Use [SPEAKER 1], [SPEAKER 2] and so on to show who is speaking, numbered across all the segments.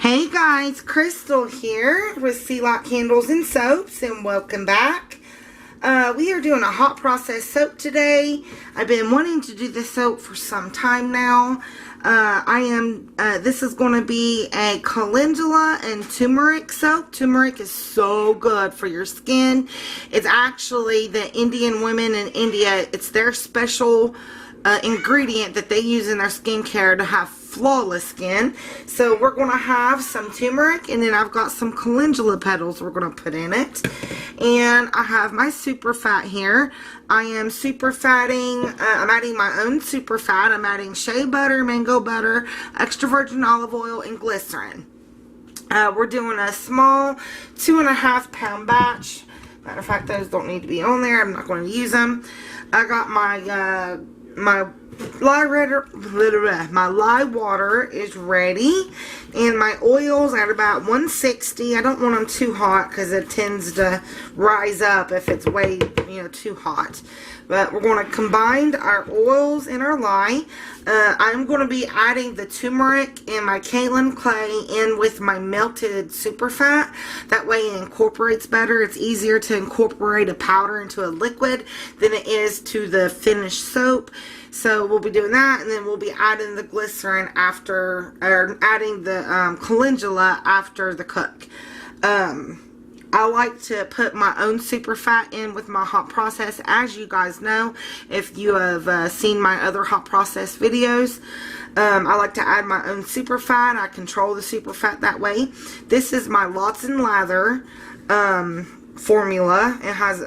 [SPEAKER 1] Hey guys, Crystal here with Sea Light Candles and Soaps, and welcome back. We are doing a hot process soap today. I've been wanting to do this soap for some time now. This is going to be a calendula and turmeric soap. Turmeric is so good for your skin. It's actually the Indian women in India, it's their special ingredient that they use in their skincare to have flawless skin. So we're going to have some turmeric, and then I've got some calendula petals we're going to put in it. And I have my super fat here. I am super fatting, I'm adding my own super fat. I'm adding shea butter, mango butter, extra virgin olive oil, and glycerin. We're doing a small 2.5 pound batch. Matter of fact, those don't need to be on there. I'm not going to use them. I got my my lye water is ready, and my oils at about 160. I don't want them too hot because it tends to rise up if it's way, too hot. But we're going to combine our oils and our lye. I'm going to be adding the turmeric and my kaolin clay in with my melted super fat. That way it incorporates better. It's easier to incorporate a powder into a liquid than it is to the finished soap. So we'll be doing that, and then we'll be adding the glycerin after, or adding the calendula after the cook. I like to put my own super fat in with my hot process. As you guys know, if you have seen my other hot process videos, I like to add my own super fat. I control the super fat that way. This is my Lots and Lather formula. It has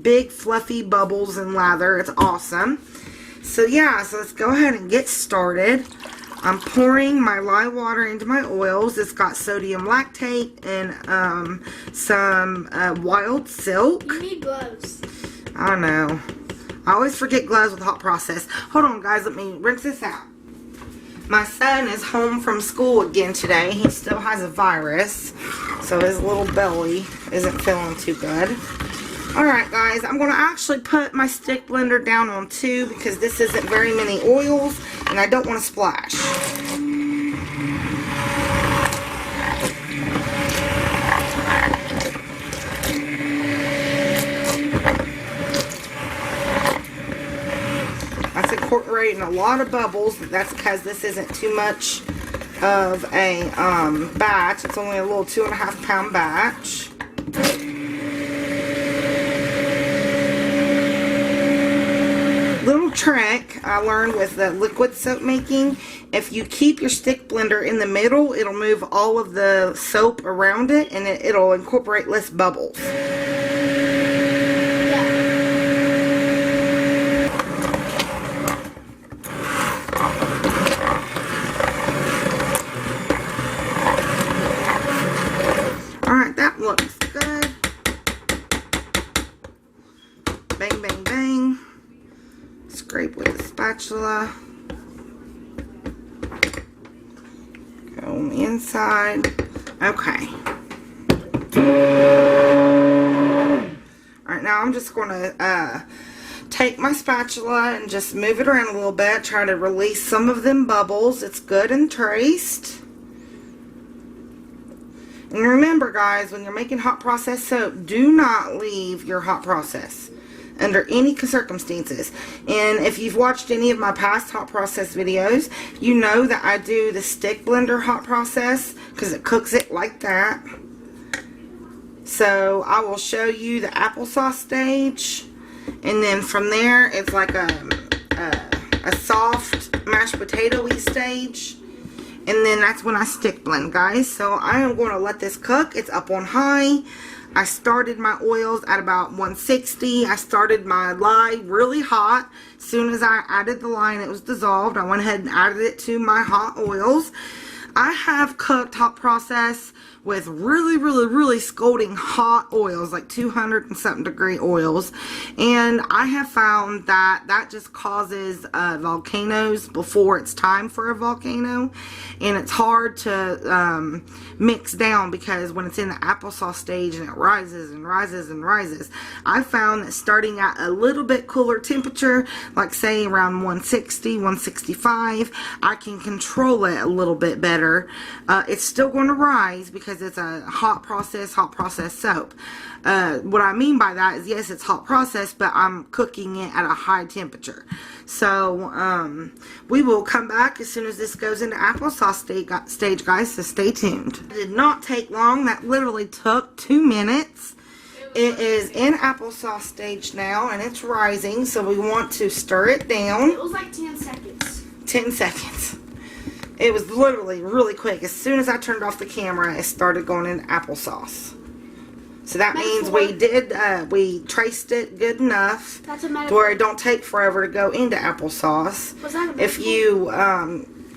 [SPEAKER 1] big fluffy bubbles and lather. It's awesome. So yeah, so let's go ahead and get started. I'm pouring my lye water into my oils. It's got sodium lactate and some wild silk.
[SPEAKER 2] You need gloves.
[SPEAKER 1] I know. I always forget gloves with hot process. Hold on, guys. Let me rinse this out. My son is home from school again today. He still has a virus, so his little belly isn't feeling too good. Alright guys, I'm going to actually put my stick blender down on 2 because this isn't very many oils and I don't want to splash. That's incorporating a lot of bubbles. That's because this isn't too much of a batch. It's only a little 2.5 pound batch. Little trick I learned with the liquid soap making: if you keep your stick blender in the middle, it'll move all of the soap around it, and it'll incorporate less bubbles. Alright, that looks good. Bang, bang, bang. Scrape with the spatula. Go on the inside. Okay. Alright, now I'm just going to take my spatula and just move it around a little bit. Try to release some of them bubbles. It's good and traced. And remember guys, when you're making hot process soap, do not leave your hot process under any circumstances. And if you've watched any of my past hot process videos, you know that I do the stick blender hot process because it cooks it like that. So I will show you the applesauce stage, and then from there it's like a soft mashed potato-y stage, and then that's when I stick blend, guys. So I am going to let this cook. It's up on high. I started my oils at about 160. I started my lye really hot. As soon as I added the lye and it was dissolved, I went ahead and added it to my hot oils. I have cooked hot process with really, really, really scalding hot oils, like 200 and something degree oils. And I have found that that just causes volcanoes before it's time for a volcano. And it's hard to mix down, because when it's in the applesauce stage and it rises and rises and rises, I found that starting at a little bit cooler temperature, like say around 160, 165, I can control it a little bit better. It's still going to rise because it's a hot process soap. What I mean by that is, yes, it's hot process, but I'm cooking it at a high temperature. So we will come back as soon as this goes into applesauce stage, guys, so stay tuned. It did not take long. That literally took 2 minutes. It is in applesauce stage now, and it's rising, so we want to stir it down.
[SPEAKER 2] It was like 10 seconds.
[SPEAKER 1] 10 seconds. It was literally really quick. As soon as I turned off the camera, it started going into applesauce. So that means we traced it good enough to where it don't take forever to go into applesauce. If you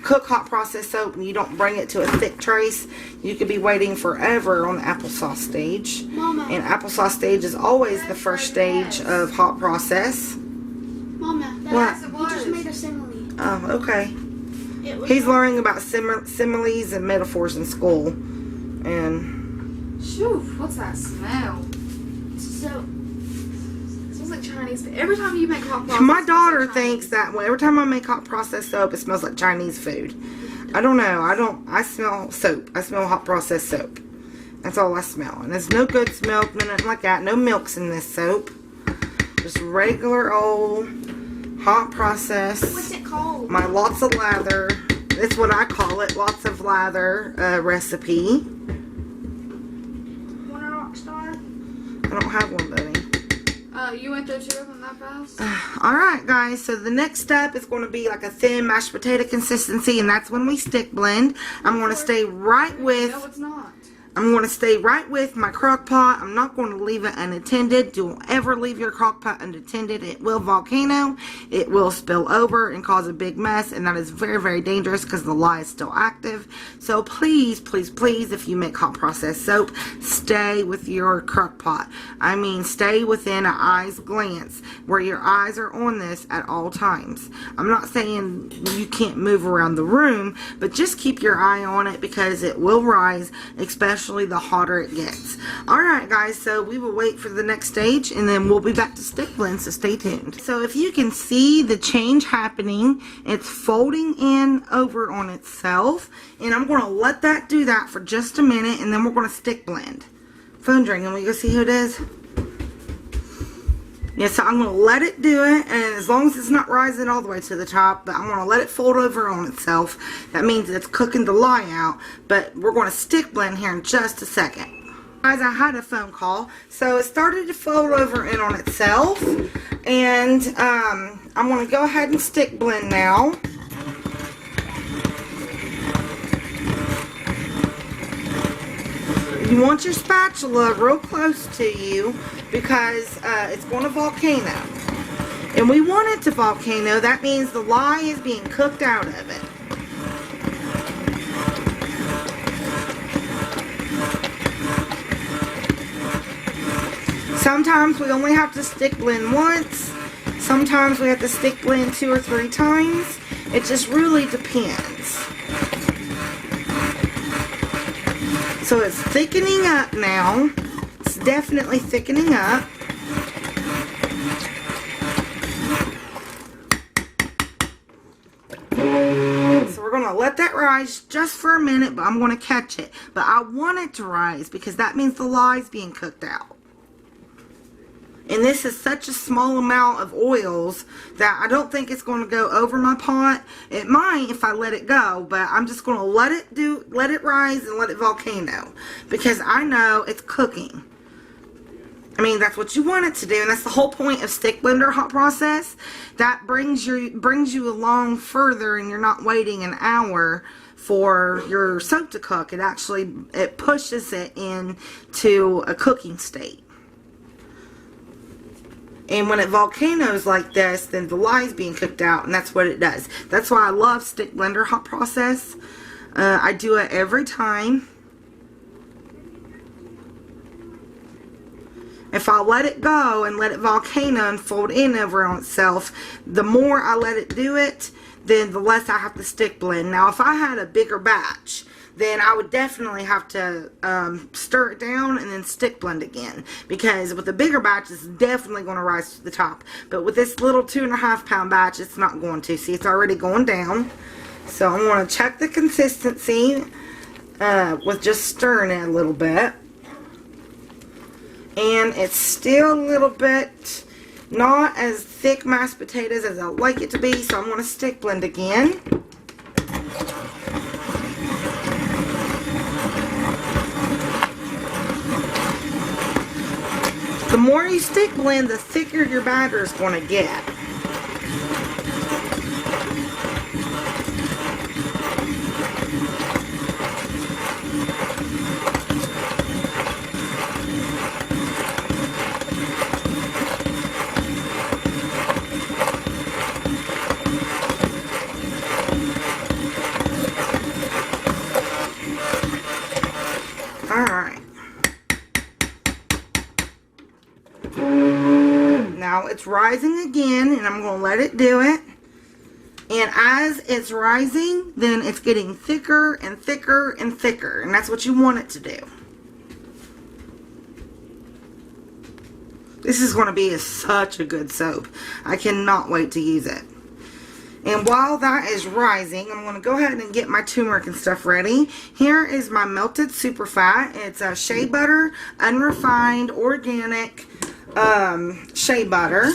[SPEAKER 1] cook hot process soap and you don't bring it to a thick trace, you could be waiting forever on the applesauce stage.
[SPEAKER 2] Mama.
[SPEAKER 1] And applesauce stage is always the first stage of hot process.
[SPEAKER 2] Mama,
[SPEAKER 1] what?
[SPEAKER 2] You just made a simile.
[SPEAKER 1] Oh, okay. He's learning about similes and metaphors in school. And
[SPEAKER 3] shoo, what's that smell? It smells like Chinese food. Every time you make hot process,
[SPEAKER 1] my daughter thinks that way. Every time I make hot process soap, it smells like Chinese food. I don't know. I smell soap. I smell hot process soap. That's all I smell. And there's no good smell, nothing like that. No milks in this soap. Just regular old hot process.
[SPEAKER 2] What's it called?
[SPEAKER 1] My lots of lather. That's what I call it. Lots of lather recipe.
[SPEAKER 2] Want a rock star?
[SPEAKER 1] I don't have one, buddy.
[SPEAKER 3] You went through 2 of them that fast?
[SPEAKER 1] Alright, guys, so the next step is going to be like a thin mashed potato consistency, and that's when we stick blend. I'm going to stay right with...
[SPEAKER 3] No, it's not.
[SPEAKER 1] I'm going to stay right with my crock pot. I'm not going to leave it unattended. Don't ever leave your crock pot unattended. It will volcano. It will spill over and cause a big mess, and that is very, very dangerous because the lye is still active. So please, please, please, if you make hot process soap, stay with your crock pot. I mean, stay within an eye's glance where your eyes are on this at all times. I'm not saying you can't move around the room, but just keep your eye on it because it will rise, especially the hotter it gets. Alright, guys, so we will wait for the next stage and then we'll be back to stick blend, so stay tuned. So if you can see the change happening, it's folding in over on itself, and I'm going to let that do that for just a minute, and then we're going to stick blend. Phone ringing. We go see who it is. Yeah, so I'm going to let it do it, and as long as it's not rising all the way to the top, but I'm going to let it fold over on itself. That means it's cooking the lye out, but we're going to stick blend here in just a second. Guys, I had a phone call, so it started to fold over in on itself, and I'm going to go ahead and stick blend now. You want your spatula real close to you because it's going to volcano. And we want it to volcano. That means the lye is being cooked out of it. Sometimes we only have to stick blend once. Sometimes we have to stick blend 2 or 3 times. It just really depends. So it's thickening up now. It's definitely thickening up. So we're going to let that rise just for a minute, but I'm going to catch it. But I want it to rise because that means the lye is being cooked out. And this is such a small amount of oils that I don't think it's going to go over my pot. It might if I let it go, but I'm just going to let it rise and let it volcano because I know it's cooking. I mean, that's what you want it to do, and that's the whole point of stick blender hot process. That brings you along further, and you're not waiting an hour for your soap to cook. It pushes it into a cooking state. And when it volcanoes like this, then the lye is being cooked out, and that's what it does. That's why I love stick blender hot process. I do it every time. If I let it go and let it volcano and fold in over on itself, the more I let it do it, then the less I have to stick blend. Now, if I had a bigger batch, then I would definitely have to stir it down and then stick blend again. Because with a bigger batch, it's definitely going to rise to the top. But with this little 2.5 pound batch, it's not going to. See, it's already going down. So I'm going to check the consistency with just stirring it a little bit. And it's still a little bit not as thick mashed potatoes as I like it to be, so I'm going to stick blend again. The more you stick blend, the thicker your batter is going to get. Alright. Now it's rising again, and I'm going to let it do it. And as it's rising, then it's getting thicker and thicker and thicker. And that's what you want it to do. This is going to be such a good soap. I cannot wait to use it. And while that is rising, I'm going to go ahead and get my turmeric and stuff ready. Here is my melted super fat. It's a shea butter, unrefined, organic shea butter.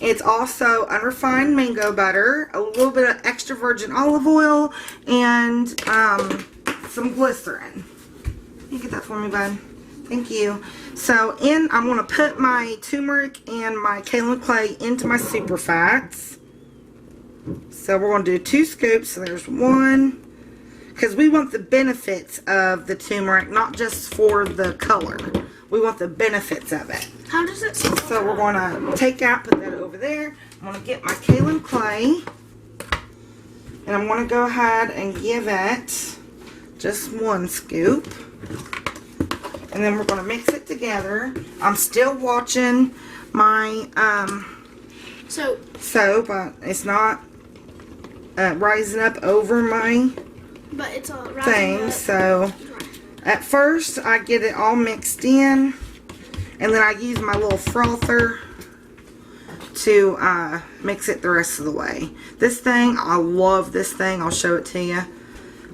[SPEAKER 1] It's also unrefined mango butter, a little bit of extra virgin olive oil, and some glycerin. Can you get that for me, bud? Thank you. So I'm going to put my turmeric and my kaolin clay into my super fats. So we're going to do 2 scoops. So there's 1. Because we want the benefits of the turmeric, not just for the color. We want the benefits of it.
[SPEAKER 2] How does it smell?
[SPEAKER 1] So we're going to take out, put that over there. I'm going to get my kaolin clay. And I'm going to go ahead and give it just 1 scoop. And then we're going to mix it together. I'm still watching my soap. It's not rising up over my thing. So at first I get it all mixed in, and then I use my little frother to mix it the rest of the way. This thing, I love this thing. I'll show it to you.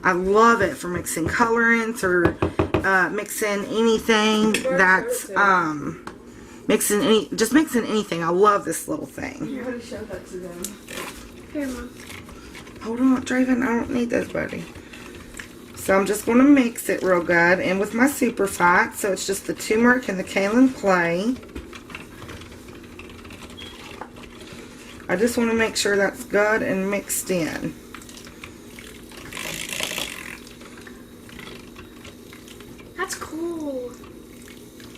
[SPEAKER 1] I love it for mixing colorants or mixing anything that's mixing anything. I love this little thing.
[SPEAKER 3] You already showed that to them.
[SPEAKER 2] Here, Mom.
[SPEAKER 1] Hold on, Draven, I don't need those, buddy. So I'm just going to mix it real good and with my super fat. So it's just the turmeric and the kaolin clay. I just want to make sure that's good and mixed in.
[SPEAKER 2] That's cool.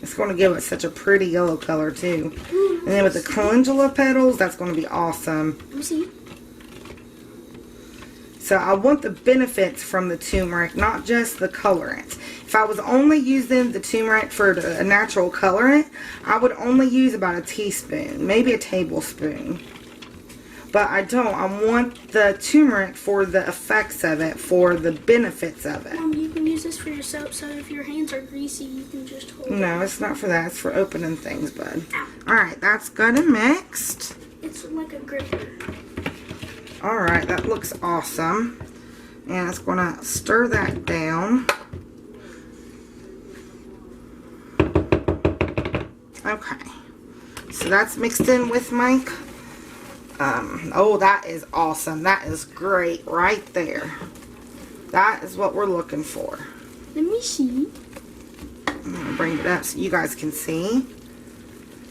[SPEAKER 1] It's going to give it such a pretty yellow color too. And then with the calendula petals, that's going to be awesome.
[SPEAKER 2] Let me see.
[SPEAKER 1] So I want the benefits from the turmeric, not just the colorant. If I was only using the turmeric for a natural colorant, I would only use about a teaspoon, maybe a tablespoon. But I don't. I want the turmeric for the effects of it, for the benefits of it.
[SPEAKER 2] Mom, you can use this for your soap, so if your hands are greasy, you can just hold it.
[SPEAKER 1] No, it's not for that. It's for opening things, bud. Alright, that's good and mixed.
[SPEAKER 2] It's like a gripper.
[SPEAKER 1] Alright, that looks awesome. And it's going to stir that down. Okay. So that's mixed in with my... oh, that is awesome. That is great right there. That is what we're looking for.
[SPEAKER 2] Let me see.
[SPEAKER 1] I'm going to bring it up so you guys can see.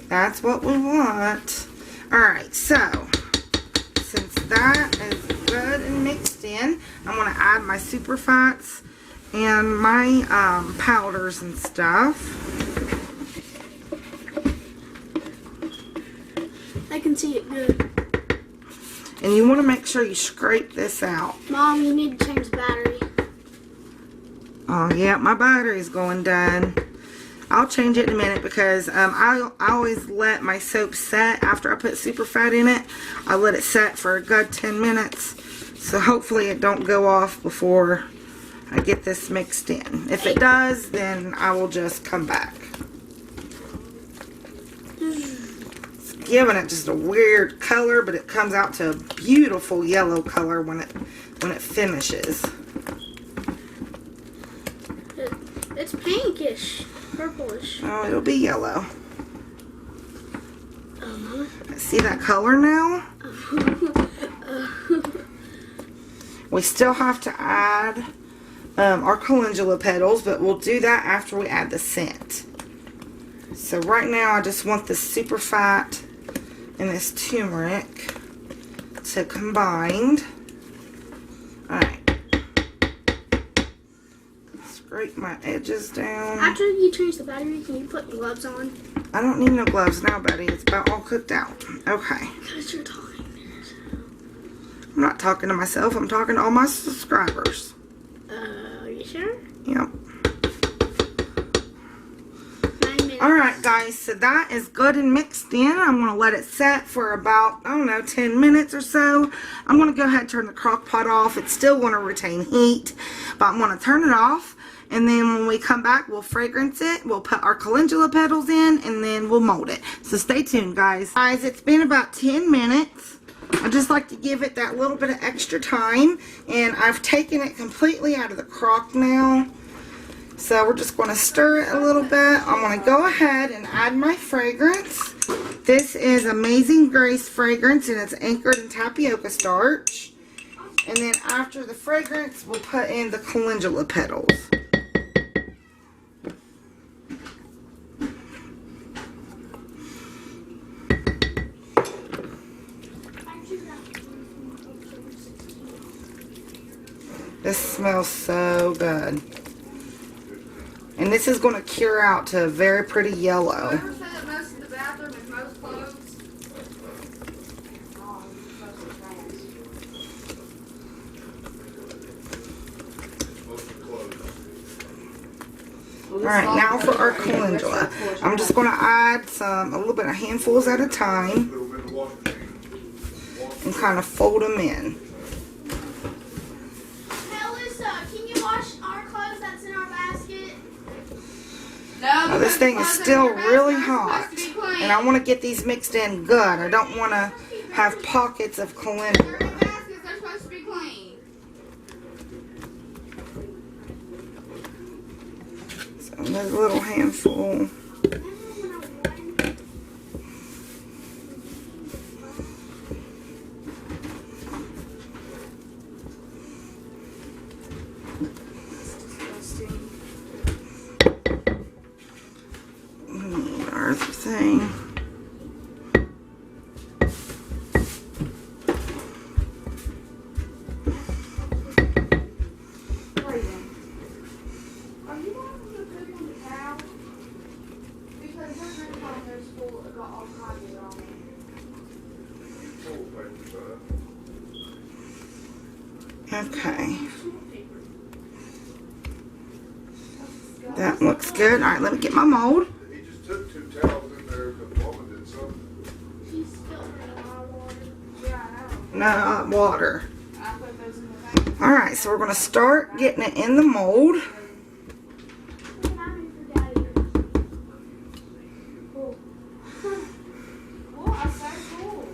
[SPEAKER 1] That's what we want. Alright, so... since that is good and mixed in, I'm going to add my super fats and my powders and stuff.
[SPEAKER 2] I can see it good.
[SPEAKER 1] And you want to make sure you scrape this out.
[SPEAKER 2] Mom, you need to change the battery.
[SPEAKER 1] Oh yeah, my battery's going down. I'll change it in a minute because I always let my soap set after I put superfat in it. I let it set for a good 10 minutes. So hopefully it don't go off before I get this mixed in. If it does, then I will just come back. It's giving it just a weird color, but it comes out to a beautiful yellow color when it finishes.
[SPEAKER 2] It's pinkish, purplish.
[SPEAKER 1] Oh, it'll be yellow. See that color now? We still have to add our calendula petals, but we'll do that after we add the scent. So right now I just want the super fat and this turmeric to combine. Alright. Scrape my edges down.
[SPEAKER 2] After you change the battery, can you put gloves on?
[SPEAKER 1] I don't need no gloves now, buddy. It's about all cooked out. Okay.
[SPEAKER 2] Because you're talking.
[SPEAKER 1] I'm not talking to myself. I'm talking to all my subscribers.
[SPEAKER 2] Are you sure?
[SPEAKER 1] Yep.
[SPEAKER 2] 9 minutes.
[SPEAKER 1] Alright, guys. So that is good and mixed in. I'm going to let it set for about, I don't know, 10 minutes or so. I'm going to go ahead and turn the crock pot off. It's still going to retain heat, but I'm going to turn it off. And then when we come back, we'll fragrance it. We'll put our calendula petals in, and then we'll mold it. So stay tuned, guys. Guys, it's been about 10 minutes. I just like to give it that little bit of extra time. And I've taken it completely out of the crock now. So we're just going to stir it a little bit. I'm going to go ahead and add my fragrance. This is Amazing Grace fragrance, and it's anchored in tapioca starch. And then after the fragrance, we'll put in the calendula petals. This smells so good. And this is going to cure out to a very pretty yellow.
[SPEAKER 3] Whoever said that most of the bathroom is most clothes?
[SPEAKER 1] Alright, now for our calendula. I'm just going to add a little bit of handfuls at a time. And kind of fold them in. Now this thing is still really hot, and I want to get these mixed in good. I don't want to have pockets of calendula.
[SPEAKER 3] They're supposed to be clean.
[SPEAKER 1] So there's a little handful. Thing.
[SPEAKER 3] Are you going to put on the towel? Because we're going to go in their school and got all kinds of on it.
[SPEAKER 1] Okay. That looks good. Alright, let me get my mold.
[SPEAKER 4] He just took 2 towels in there because the woman did something.
[SPEAKER 1] Not water.
[SPEAKER 3] I put those in the bag.
[SPEAKER 1] Alright, so we're going to start getting it in the mold.
[SPEAKER 3] Oh, I said cool.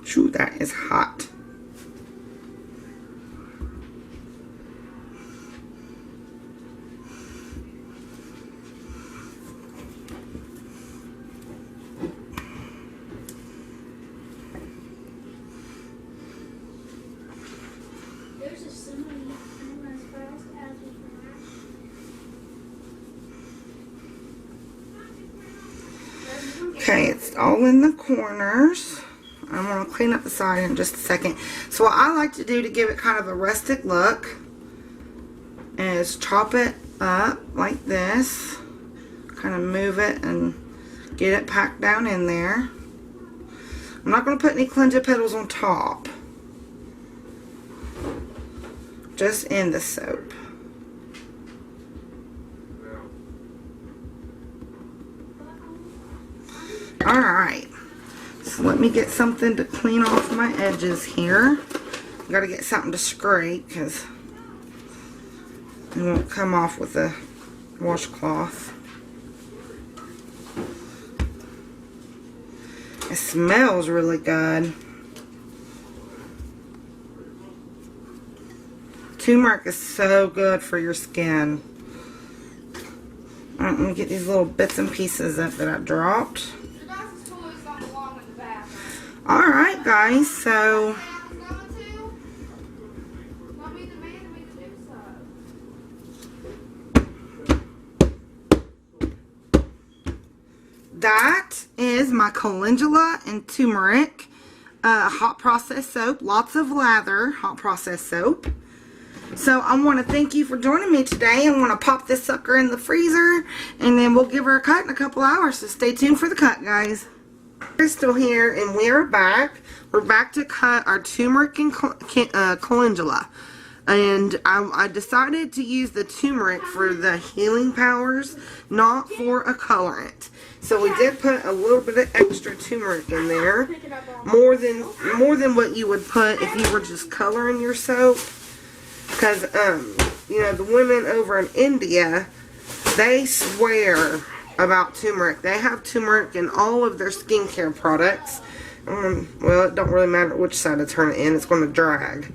[SPEAKER 1] Shoo, that is hot.
[SPEAKER 2] There's a similar as fast as we can.
[SPEAKER 1] Okay, it's all in the corners. I'm going to clean up the side in just a second. So what I like to do to give it kind of a rustic look is chop it up like this. Kind of move it and get it packed down in there. I'm not going to put any calendula petals on top. Just in the soap. Alright. So let me get something to clean off my edges here. Got to get something to scrape because it won't come off with a washcloth. It smells really good. Turmeric is so good for your skin. Alright, let me get these little bits and pieces up that I dropped. Alright guys, so that is my calendula and turmeric hot process soap. Lots of lather hot process soap. So I want to thank you for joining me today. I'm going to pop this sucker in the freezer and then we'll give her a cut in a couple hours. So stay tuned for the cut, guys. Crystal here and we are back. We're back to cut our turmeric and calendula. And I decided to use the turmeric for the healing powers, not for a colorant. So we did put a little bit of extra turmeric in there, more than what you would put if you were just coloring your soap. Because you know, the women over in India, they swear about turmeric. They have turmeric in all of their skincare products. Well, it don't really matter which side I turn it in, it's going to drag.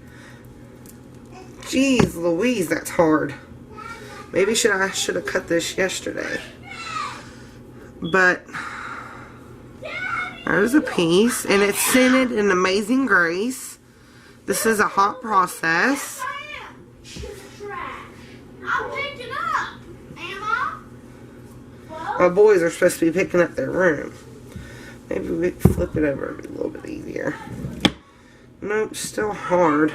[SPEAKER 1] Jeez Louise, that's hard. Maybe I should have cut this yesterday. But there's a piece, and it's scented in Amazing Grace. This is a hot process. My boys are supposed to be picking up their room. Maybe we can flip it over, it'd be a little bit easier. Nope, still hard.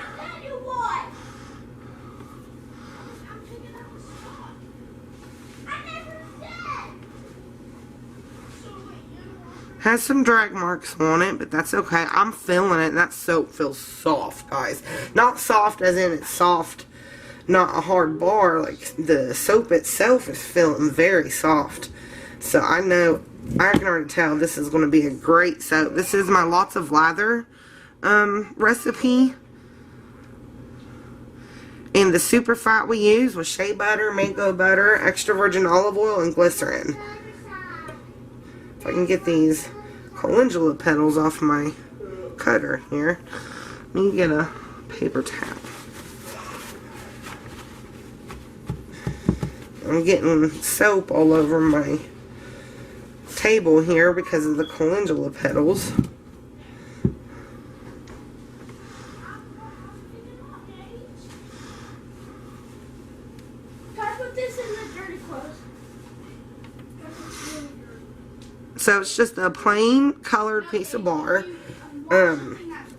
[SPEAKER 1] Has some drag marks on it, but that's okay. I'm feeling it. That soap feels soft, guys. Not soft as in it's soft, not a hard bar. Like the soap itself is feeling very soft. So I know, I can already tell this is going to be a great soap. This is my lots of lather recipe. And the super fat we use was shea butter, mango butter, extra virgin olive oil, and glycerin. If I can get these calendula petals off my cutter here. Let me get a paper towel. I'm getting soap all over my table here because of the calendula petals. So it's just a plain colored piece of bar.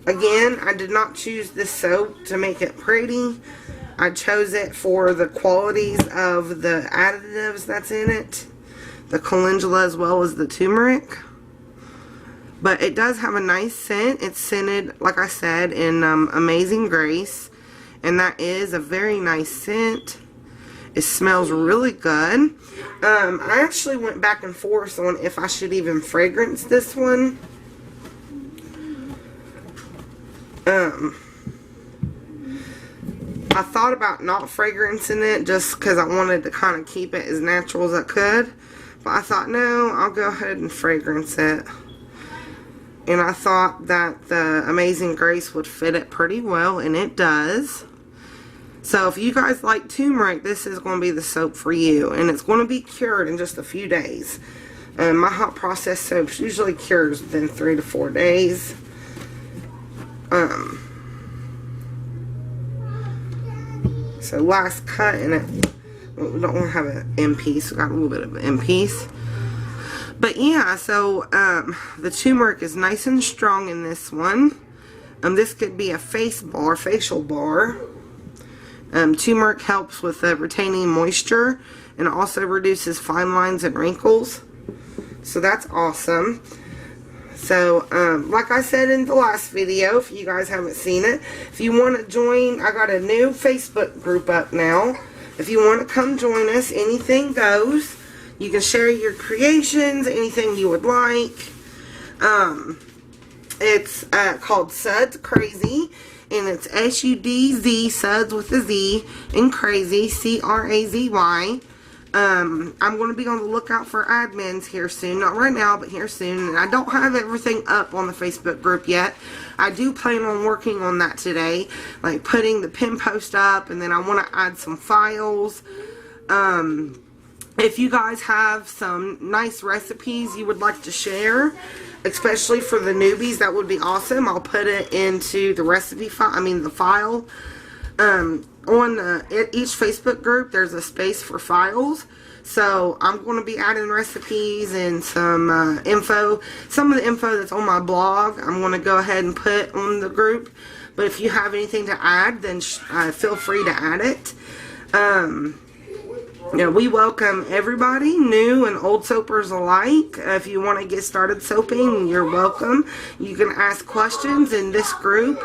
[SPEAKER 1] Again, I did not choose this soap to make it pretty. I chose it for the qualities of the additives that's in it. The calendula as well as the turmeric. But it does have a nice scent. It's scented, like I said, in Amazing Grace. And that is a very nice scent. It smells really good. I actually went back and forth on if I should even fragrance this one. I thought about not fragrancing it just because I wanted to kind of keep it as natural as I could. But I thought, no, I'll go ahead and fragrance it. And I thought that the Amazing Grace would fit it pretty well, and it does. So if you guys like turmeric, this is going to be the soap for you. And it's going to be cured in just a few days. My hot process soaps usually cures within 3 to 4 days. So last cut, and we don't want to have an end piece. We got a little bit of an end piece. But yeah, so the turmeric is nice and strong in this one. This could be a facial bar. Turmeric helps with retaining moisture and also reduces fine lines and wrinkles. So that's awesome. So, like I said in the last video, if you guys haven't seen it, if you want to join, I got a new Facebook group up now. If you want to come join us, anything goes. You can share your creations, anything you would like. It's called Suds Crazy, and it's S-U-D-Z, Suds with a Z, and Crazy, C-R-A-Z-Y. I'm going to be on the lookout for admins here soon. Not right now, but here soon. And I don't have everything up on the Facebook group yet. I do plan on working on that today. Like putting the pin post up. And then I want to add some files. If you guys have some nice recipes you would like to share, especially for the newbies, that would be awesome. I'll put it into the recipe file. the file. On each Facebook group, there's a space for files. So I'm going to be adding recipes and some info. Some of the info that's on my blog, I'm going to go ahead and put on the group. But if you have anything to add, then feel free to add it. We welcome everybody, new and old soapers alike. If you want to get started soaping, you're welcome. You can ask questions in this group.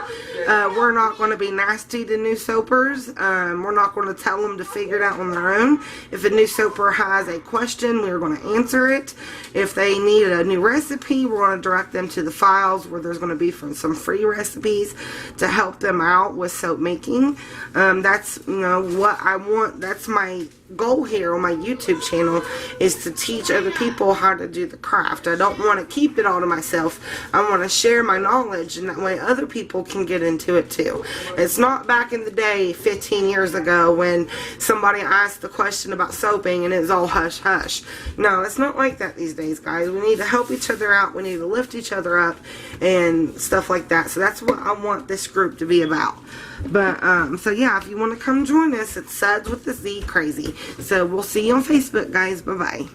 [SPEAKER 1] We're not going to be nasty to new soapers. We're not going to tell them to figure it out on their own. If a new soaper has a question, we're going to answer it. If they need a new recipe, we're going to direct them to the files where there's going to be some free recipes to help them out with soap making. That's what I want. That's my goal here on my YouTube channel, is to teach other people how to do the craft. I don't want to keep it all to myself. I want to share my knowledge, and that way other people can get into it too. It's not back in the day 15 years ago when somebody asked the question about soaping and it's all hush hush. No, it's not like that these days, guys. We need to help each other out. We need to lift each other up and stuff like that. So that's what I want this group to be about. But so yeah, if you want to come join us, it's Suds with the Z Crazy. So we'll see you on Facebook, guys. Bye bye.